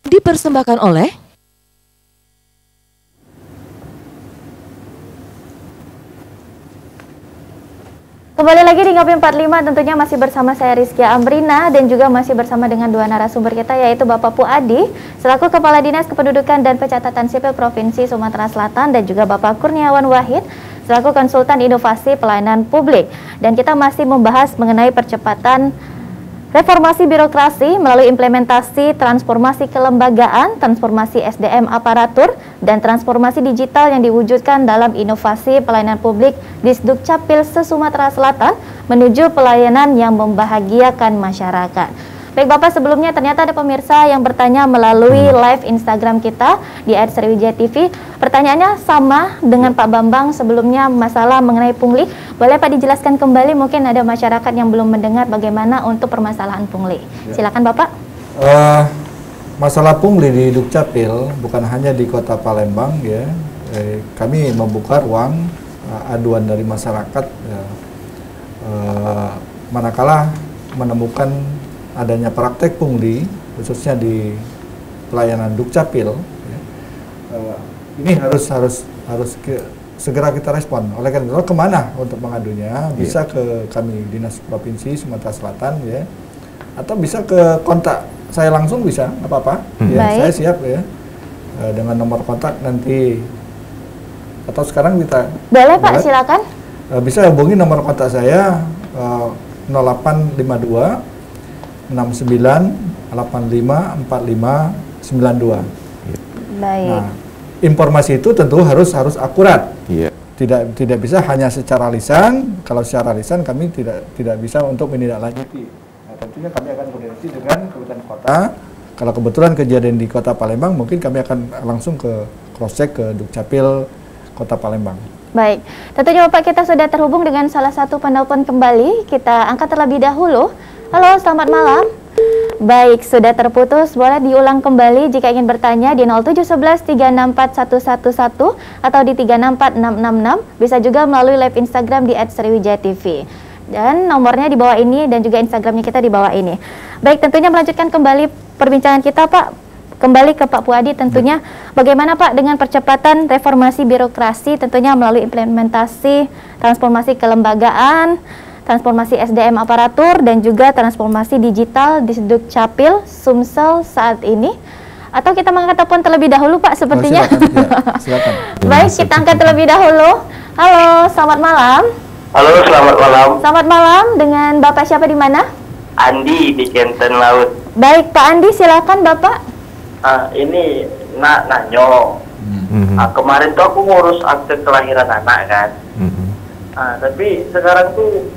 Dipersembahkan oleh Kembali lagi di Ngopi 45, tentunya masih bersama saya Rizkia Amrina dan juga masih bersama dengan dua narasumber kita, yaitu Bapak Puadi selaku Kepala Dinas Kependudukan dan Pencatatan Sipil Provinsi Sumatera Selatan dan juga Bapak Kurniawan Wahid selaku Konsultan Inovasi Pelayanan Publik. Dan kita masih membahas mengenai percepatan reformasi birokrasi melalui implementasi transformasi kelembagaan, transformasi SDM aparatur, dan transformasi digital yang diwujudkan dalam inovasi pelayanan publik di Dukcapil se-Sumatera Selatan menuju pelayanan yang membahagiakan masyarakat. Baik Bapak, sebelumnya ternyata ada pemirsa yang bertanya melalui live Instagram kita di @sriwijaya.tv. Pertanyaannya sama dengan Pak Bambang sebelumnya, masalah mengenai pungli. Boleh Pak dijelaskan kembali, mungkin ada masyarakat yang belum mendengar bagaimana untuk permasalahan pungli. Silakan Bapak. Masalah pungli di Dukcapil bukan hanya di Kota Palembang ya. Kami membuka ruang aduan dari masyarakat manakala menemukan adanya praktek pungli khususnya di pelayanan Dukcapil ya. Ini harus segera kita respon. Oleh karena itu kemana untuk mengadunya? Bisa ke kami Dinas Provinsi Sumatera Selatan ya, atau bisa ke kontak saya langsung, bisa, nggak apa-apa. Ya, saya siap ya dengan nomor kontak nanti, atau sekarang kita boleh Pak, silakan. Bisa hubungi nomor kontak saya 0852 69 85 45 92. Baik. Nah, informasi itu tentu harus akurat. Tidak bisa hanya secara lisan. Kalau secara lisan kami tidak bisa untuk menindaklanjuti. Nah, tentunya kami akan koordinasi dengan Kabupaten Kota. Kalau kebetulan kejadian di Kota Palembang, mungkin kami akan langsung ke cross check ke Dukcapil Kota Palembang. Baik, tentunya Bapak, kita sudah terhubung dengan salah satu penelpon kembali. Kita angkat terlebih dahulu. Halo, selamat malam. Baik, sudah terputus. Boleh diulang kembali jika ingin bertanya di 0711 364 111 atau di 364666. Bisa juga melalui live Instagram di @sriwijaya.tv. Dan nomornya di bawah ini dan juga Instagramnya kita di bawah ini. Baik, tentunya melanjutkan kembali perbincangan kita Pak. Kembali ke Pak Puadi tentunya. Bagaimana Pak dengan percepatan reformasi birokrasi tentunya melalui implementasi transformasi kelembagaan, transformasi SDM aparatur, dan juga transformasi digital di Dukcapil Sumsel saat ini. Atau kita mengangkat telepon terlebih dahulu Pak sepertinya. Silakan. Baik, kita angkat terlebih dahulu. Halo, selamat malam. Halo, selamat malam. Selamat malam, dengan Bapak siapa di mana? Andi di Kenten Laut. Baik Pak Andi, silakan Bapak. Ini nanyo. Kemarin tuh aku ngurus akte kelahiran anak kan. Tapi sekarang tuh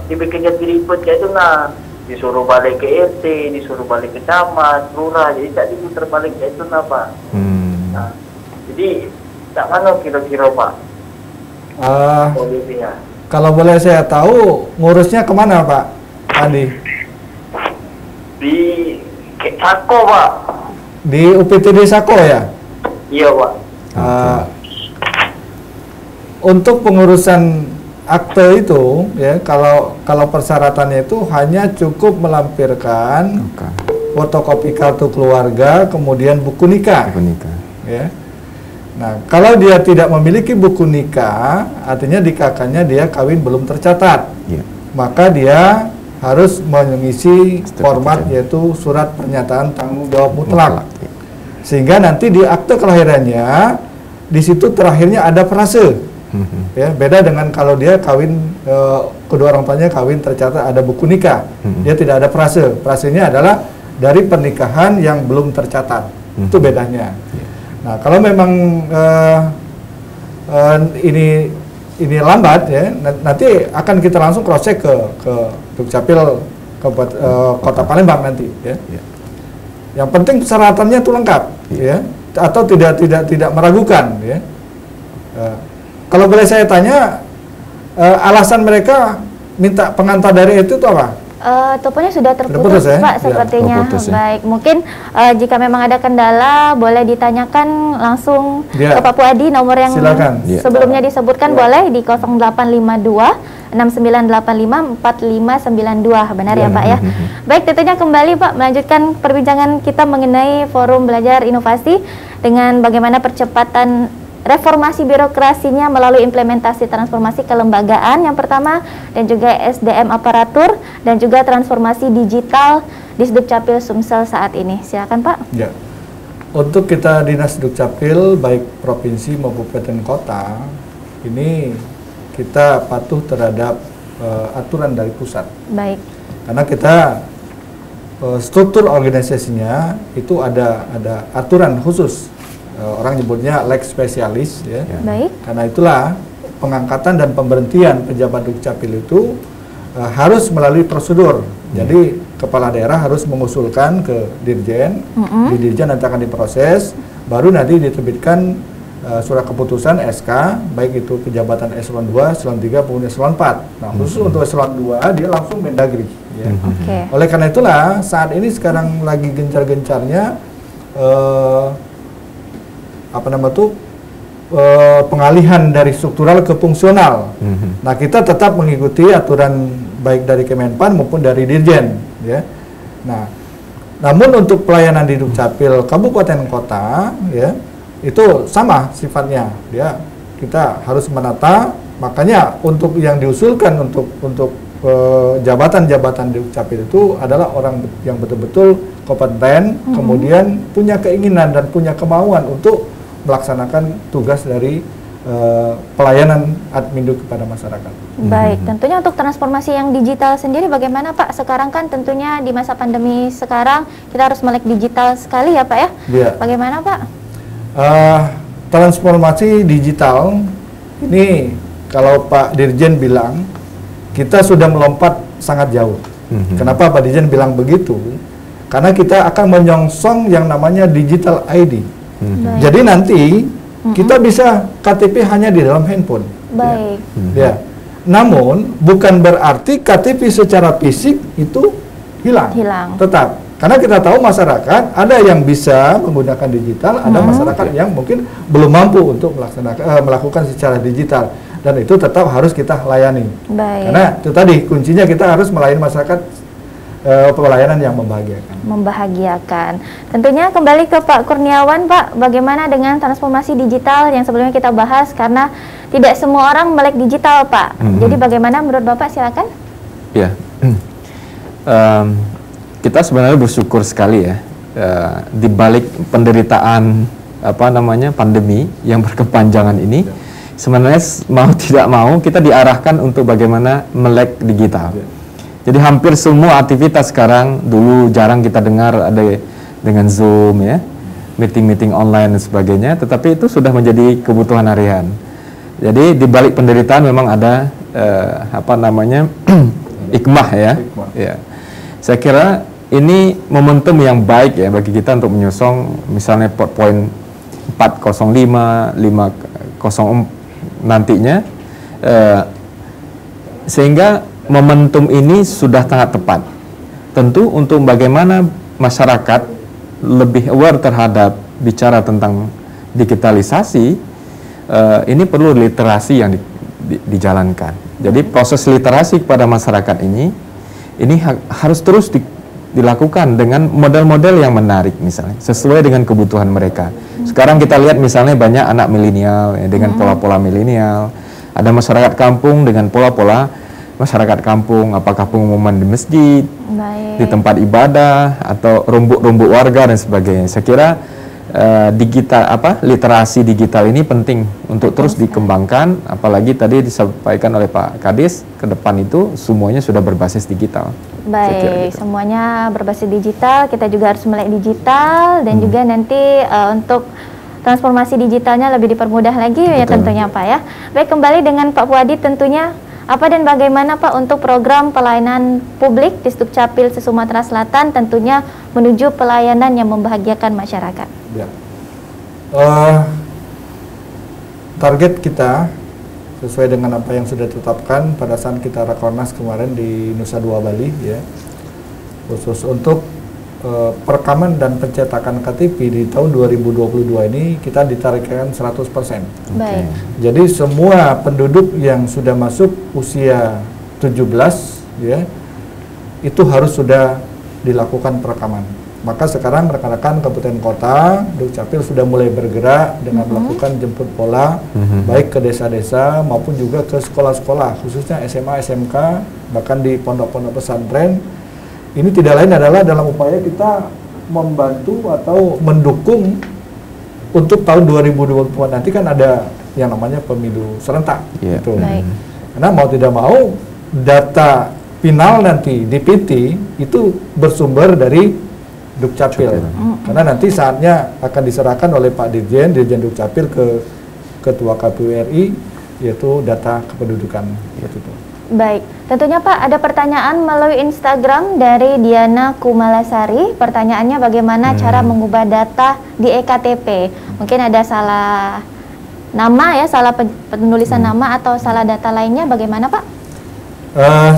dibikinnya diribet kayak itu, disuruh balik ke RT, disuruh balik ke camat, lurah, jadi tak diputar balik kayak itu Pak. Jadi tak mana kira-kira Pak polisinya? Kalau boleh saya tahu ngurusnya kemana Pak Andi? Di Sako Pak. Di UPTD Sako ya? Iya Pak. Untuk pengurusan akte itu ya, kalau persyaratannya itu hanya cukup melampirkan fotokopi kartu keluarga, kemudian buku nikah. Ya. Nah, kalau dia tidak memiliki buku nikah, artinya di KK-nya dia kawin belum tercatat. Maka dia harus mengisi format yaitu surat pernyataan tanggung jawab mutlak. Sehingga nanti di akte kelahirannya di situ terakhirnya ada frase. Ya, beda dengan kalau dia kawin, kedua orang tuanya kawin tercatat ada buku nikah, dia tidak ada frase. Frasenya adalah dari pernikahan yang belum tercatat. Itu bedanya. Nah, kalau memang ini lambat ya, nanti akan kita langsung cross check ke Dukcapil Kota Palembang nanti ya. Yang penting persyaratannya itu lengkap ya, atau tidak meragukan ya. Kalau boleh saya tanya, alasan mereka minta pengantar dari itu apa? Teleponnya sudah terputus ya? Pak, sepertinya. Baik, mungkin jika memang ada kendala boleh ditanyakan langsung ke Pak Puadi. Nomor yang sebelumnya disebutkan boleh di 0852 69854592, benar ya Pak ya? Baik, tentunya kembali Pak melanjutkan perbincangan kita mengenai Forum Belajar Inovasi dengan bagaimana percepatan reformasi birokrasinya melalui implementasi transformasi kelembagaan yang pertama, dan juga SDM aparatur, dan juga transformasi digital di Dukcapil Sumsel saat ini. Silakan Pak. Ya. Untuk kita Dinas Dukcapil baik provinsi maupun kabupaten kota, ini kita patuh terhadap aturan dari pusat. Baik. Karena kita struktur organisasinya itu ada aturan khusus. Orang nyebutnya lex spesialis ya. Baik. Karena itulah pengangkatan dan pemberhentian pejabat Dukcapil itu harus melalui prosedur. Jadi kepala daerah harus mengusulkan ke dirjen, di dirjen nanti akan diproses, baru nanti diterbitkan surat keputusan SK, baik itu pejabatan eselon 2, eselon 3, maupun eselon 4. Nah, khusus untuk eselon 2 dia langsung Mendagri. Ya. Oleh karena itulah saat ini sekarang lagi gencar-gencarnya pengalihan dari struktural ke fungsional. Nah, kita tetap mengikuti aturan baik dari Kemenpan maupun dari Dirjen, ya. Nah, namun untuk pelayanan di Dukcapil kabupaten kota, ya, itu sama sifatnya. Ya, kita harus menata. Makanya untuk yang diusulkan untuk jabatan-jabatan di Dukcapil itu adalah orang yang betul-betul kompeten, kemudian punya keinginan dan punya kemauan untuk melaksanakan tugas dari pelayanan admindu kepada masyarakat. Baik, tentunya untuk transformasi yang digital sendiri bagaimana Pak? Sekarang kan tentunya di masa pandemi sekarang kita harus melek digital sekali ya Pak ya? Ya. Bagaimana Pak? Transformasi digital ini kalau Pak Dirjen bilang kita sudah melompat sangat jauh. Kenapa Pak Dirjen bilang begitu? Karena kita akan menyongsong yang namanya digital ID. Jadi nanti kita bisa KTP hanya di dalam handphone. Baik. Ya. Namun bukan berarti KTP secara fisik itu hilang. Tetap. Karena kita tahu masyarakat ada yang bisa menggunakan digital, ada masyarakat yang mungkin belum mampu untuk melakukan secara digital, dan itu tetap harus kita layani. Baik. Karena itu tadi kuncinya kita harus melayani masyarakat pelayanan yang membahagiakan. Tentunya kembali ke Pak Kurniawan, Pak, bagaimana dengan transformasi digital yang sebelumnya kita bahas, karena tidak semua orang melek digital, Pak. Jadi bagaimana menurut Bapak, silakan? Ya, kita sebenarnya bersyukur sekali ya, di balik penderitaan pandemi yang berkepanjangan ini, sebenarnya mau tidak mau kita diarahkan untuk bagaimana melek digital. Jadi hampir semua aktivitas sekarang, dulu jarang kita dengar ada dengan Zoom ya, meeting-meeting online dan sebagainya, tetapi itu sudah menjadi kebutuhan harian. Jadi di balik penderitaan memang ada hikmah ya. Ya. Saya kira ini momentum yang baik ya bagi kita untuk menyosong misalnya poin 405, 504 nantinya, sehingga momentum ini sudah sangat tepat. Tentu untuk bagaimana masyarakat lebih aware terhadap bicara tentang digitalisasi, ini perlu literasi yang dijalankan. Jadi proses literasi kepada masyarakat ini harus terus dilakukan dengan model-model yang menarik, misalnya sesuai dengan kebutuhan mereka. Sekarang kita lihat misalnya banyak anak milenial ya, dengan pola-pola milenial, ada masyarakat kampung dengan pola-pola masyarakat kampung, apakah pengumuman di masjid, di tempat ibadah, atau rumbuk-rumbuk warga dan sebagainya. Saya kira literasi digital ini penting untuk terus dikembangkan, apalagi tadi disampaikan oleh Pak Kadis, ke depan itu semuanya sudah berbasis digital. Baik, gitu. Semuanya berbasis digital, kita juga harus melek digital, dan juga nanti untuk transformasi digitalnya lebih dipermudah lagi. Betul. Ya tentunya Pak ya. Baik, kembali dengan Pak Puadi, tentunya apa dan bagaimana Pak untuk program pelayanan publik di Dukcapil Sumatera Selatan, tentunya menuju pelayanan yang membahagiakan masyarakat? Ya. Target kita sesuai dengan apa yang sudah ditetapkan pada saat kita Rakornas kemarin di Nusa Dua Bali ya, khusus untuk perekaman dan pencetakan KTP di tahun 2022 ini kita ditargetkan 100%. Baik. Jadi semua penduduk yang sudah masuk usia 17 ya itu harus sudah dilakukan perekaman. Maka sekarang rekan-rekan kabupaten kota, Dukcapil sudah mulai bergerak dengan melakukan jemput bola baik ke desa-desa maupun juga ke sekolah-sekolah khususnya SMA, SMK, bahkan di pondok-pondok pesantren. Ini tidak lain adalah dalam upaya kita membantu atau mendukung untuk tahun 2024 nanti kan ada yang namanya pemilu serentak. Gitu. Karena mau tidak mau data final nanti di PT itu bersumber dari Dukcapil. Karena nanti saatnya akan diserahkan oleh Pak Dirjen Dukcapil ke Ketua KPU RI yaitu data kependudukan. Gitu. Baik, tentunya Pak ada pertanyaan melalui Instagram dari Diana Kumalasari. Pertanyaannya bagaimana cara mengubah data di EKTP? Mungkin ada salah nama ya, salah penulisan nama atau salah data lainnya, bagaimana Pak?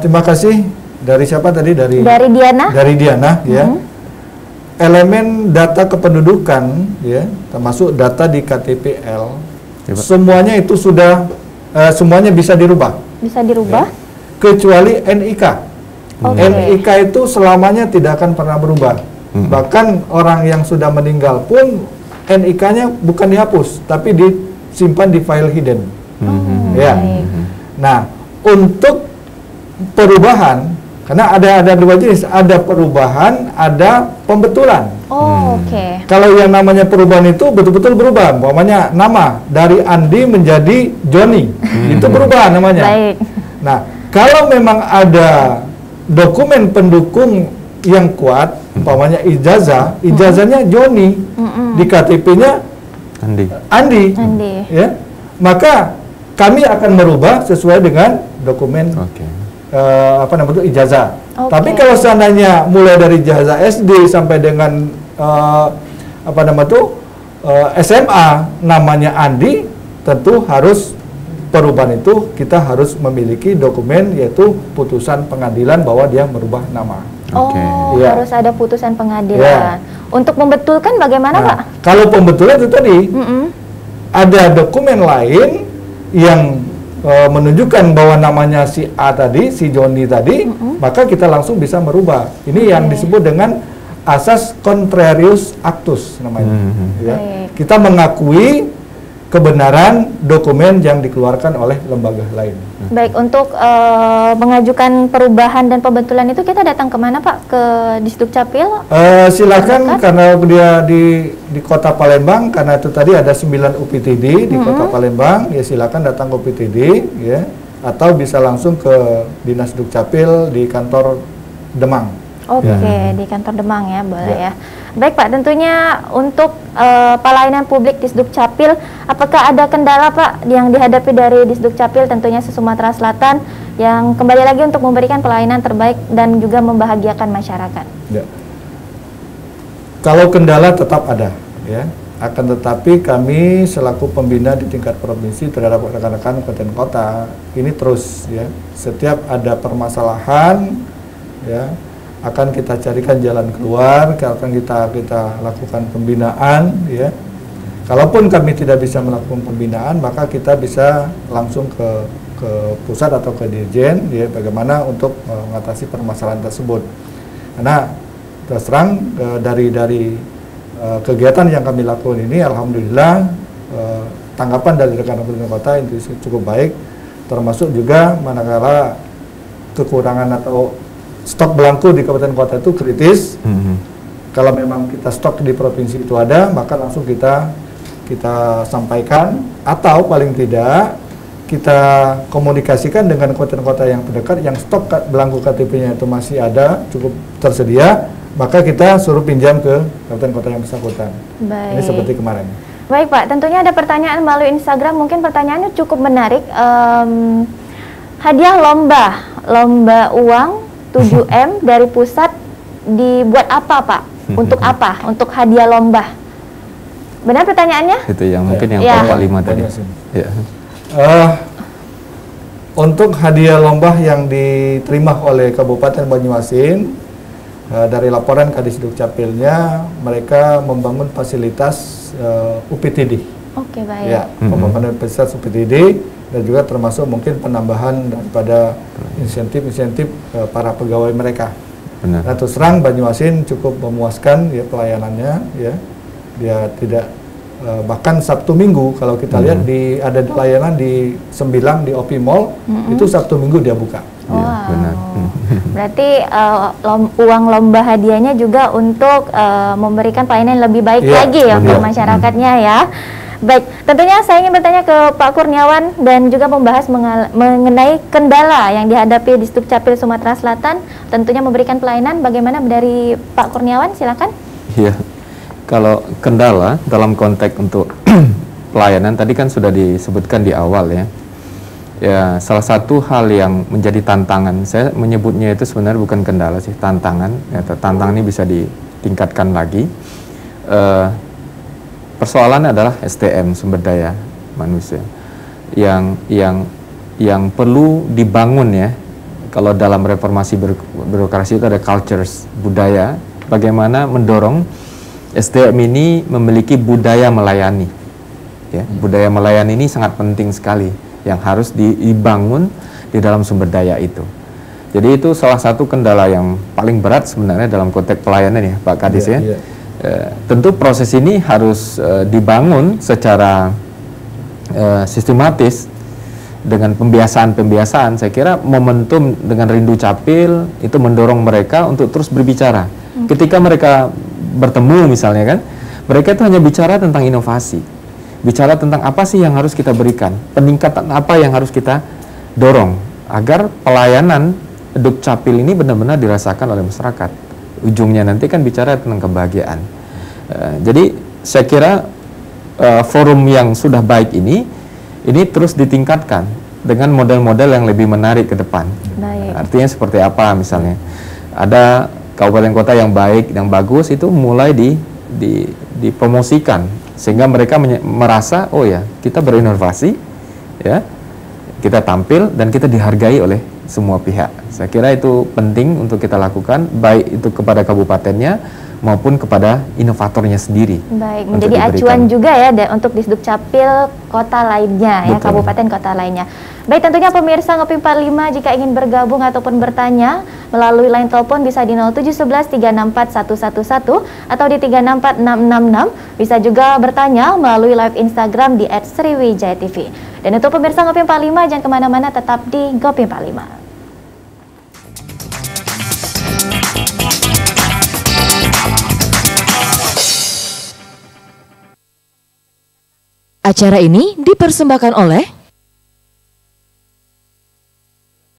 Terima kasih. Dari siapa tadi? Dari Diana. Dari Diana ya. Elemen data kependudukan ya, termasuk data di KTPL, semuanya itu sudah semuanya bisa dirubah. Bisa dirubah? Ya. Kecuali NIK. NIK itu selamanya tidak akan pernah berubah. Bahkan orang yang sudah meninggal pun NIK-nya bukan dihapus, tapi disimpan di file hidden. Ya. Nah, untuk perubahan, karena ada dua jenis, ada perubahan, ada pembetulan. Kalau yang namanya perubahan itu betul-betul berubah, umpamanya nama dari Andi menjadi Joni, itu berubah namanya. Baik. Nah, kalau memang ada dokumen pendukung yang kuat, umpamanya ijazahnya Joni, di KTP-nya Andi. Ya, maka kami akan merubah sesuai dengan dokumen ijazah. Tapi kalau seandainya mulai dari ijazah SD sampai dengan SMA namanya Andi, tentu harus perubahan itu kita harus memiliki dokumen yaitu putusan pengadilan bahwa dia merubah nama. Harus ada putusan pengadilan. Untuk membetulkan bagaimana Pak? Kalau pembetulan itu tadi ada dokumen lain yang menunjukkan bahwa namanya si A tadi, si Joni tadi, maka kita langsung bisa merubah. Ini yang disebut dengan asas contrarius actus namanya. Kita mengakui kebenaran dokumen yang dikeluarkan oleh lembaga lain. Baik, untuk mengajukan perubahan dan pembetulan itu kita datang kemana Pak? Ke Disdukcapil? Silakan karena dia di Kota Palembang, karena itu tadi ada 9 UPTD di Kota Palembang, ya silakan datang ke UPTD ya, atau bisa langsung ke Dinas Dukcapil di kantor Demang. Di kantor Demang ya, boleh ya. Baik Pak, tentunya untuk pelayanan publik Disdukcapil, apakah ada kendala Pak yang dihadapi dari Disdukcapil tentunya Sumatera Selatan yang kembali lagi untuk memberikan pelayanan terbaik dan juga membahagiakan masyarakat? Ya. Kalau kendala tetap ada, ya. Akan tetapi kami selaku pembina di tingkat provinsi terhadap rekan-rekan kabupaten kota ini terus ya, setiap ada permasalahan ya, akan kita carikan jalan keluar, akan kita lakukan pembinaan ya. Kalaupun kami tidak bisa melakukan pembinaan, maka kita bisa langsung ke pusat atau ke dirjen ya, bagaimana untuk mengatasi permasalahan tersebut. Karena terus terang dari kegiatan yang kami lakukan ini, alhamdulillah tanggapan dari rekan-rekan kota itu cukup baik, termasuk juga manakala kekurangan atau stok belangku di kabupaten kota itu kritis. Kalau memang kita stok di provinsi itu ada, maka langsung kita sampaikan, atau paling tidak kita komunikasikan dengan kota-kota yang terdekat yang stok belangku KTP-nya itu masih ada, cukup tersedia, maka kita suruh pinjam ke kabupaten kota yang bersangkutan. Ini seperti kemarin. Baik Pak, tentunya ada pertanyaan melalui Instagram, mungkin pertanyaannya cukup menarik. Hadiah lomba uang 7M dari pusat dibuat apa Pak? Untuk apa? Untuk hadiah lomba. Benar pertanyaannya? Itu yang mungkin yang Pak 5 tadi. Ya. Untuk hadiah lomba yang diterima oleh Kabupaten Banyuasin, dari laporan Kadis Dukcapilnya, mereka membangun fasilitas UPTD. Oke, baik. Ya, pembangunan fasilitas UPTD dan juga termasuk mungkin penambahan daripada insentif-insentif para pegawai mereka. Benar. Nah, terus terang Banyuasin cukup memuaskan ya pelayanannya, ya. Dia tidak bahkan Sabtu Minggu kalau kita lihat ada layanan di Sembilang di OP Mall, itu Sabtu Minggu dia buka. Wow. Ya, benar. Berarti uang lomba hadiahnya juga untuk memberikan pelayanan yang lebih baik lagi ya untuk masyarakatnya ya. Baik, tentunya saya ingin bertanya ke Pak Kurniawan dan juga membahas mengenai kendala yang dihadapi di Dukcapil Sumatera Selatan, tentunya memberikan pelayanan. Bagaimana dari Pak Kurniawan, silakan. Iya, kalau kendala dalam konteks untuk pelayanan tadi kan sudah disebutkan di awal ya. Ya, salah satu hal yang menjadi tantangan, saya menyebutnya itu sebenarnya bukan kendala sih, tantangan. Ya, tantangan ini bisa ditingkatkan lagi. Persoalan adalah SDM, sumber daya manusia, yang perlu dibangun ya. Kalau dalam reformasi birokrasi itu ada cultures, budaya, bagaimana mendorong SDM ini memiliki budaya melayani. Ya, budaya melayani ini sangat penting sekali, yang harus dibangun di dalam sumber daya itu. Jadi itu salah satu kendala yang paling berat sebenarnya dalam konteks pelayanan ya Pak Kadis ya. Tentu proses ini harus dibangun secara sistematis dengan pembiasaan. Saya kira momentum dengan Rindu Capil itu mendorong mereka untuk terus berbicara. Ketika mereka bertemu misalnya kan, mereka itu hanya bicara tentang inovasi. Bicara tentang apa sih yang harus kita berikan, peningkatan apa yang harus kita dorong agar pelayanan Dukcapil ini benar-benar dirasakan oleh masyarakat. Ujungnya nanti kan bicara tentang kebahagiaan. Jadi saya kira forum yang sudah baik ini terus ditingkatkan dengan model-model yang lebih menarik ke depan. Artinya seperti apa misalnya? Ada kabupaten kota yang baik, yang bagus itu mulai dipromosikan sehingga mereka merasa oh ya kita berinovasi ya, kita tampil dan kita dihargai oleh semua pihak. Saya kira itu penting untuk kita lakukan, baik itu kepada kabupatennya maupun kepada inovatornya sendiri. Baik, menjadi acuan juga ya untuk Disdukcapil kota lainnya. Betul. Ya, kabupaten kota lainnya. Baik, tentunya pemirsa Ngopi 45 jika ingin bergabung ataupun bertanya melalui line telepon bisa di 0711 364 111 atau di 364666. Bisa juga bertanya melalui live Instagram di @sriwijayatv. Dan untuk pemirsa Ngopi 45 jangan kemana-mana, tetap di Ngopi 45. Acara ini dipersembahkan oleh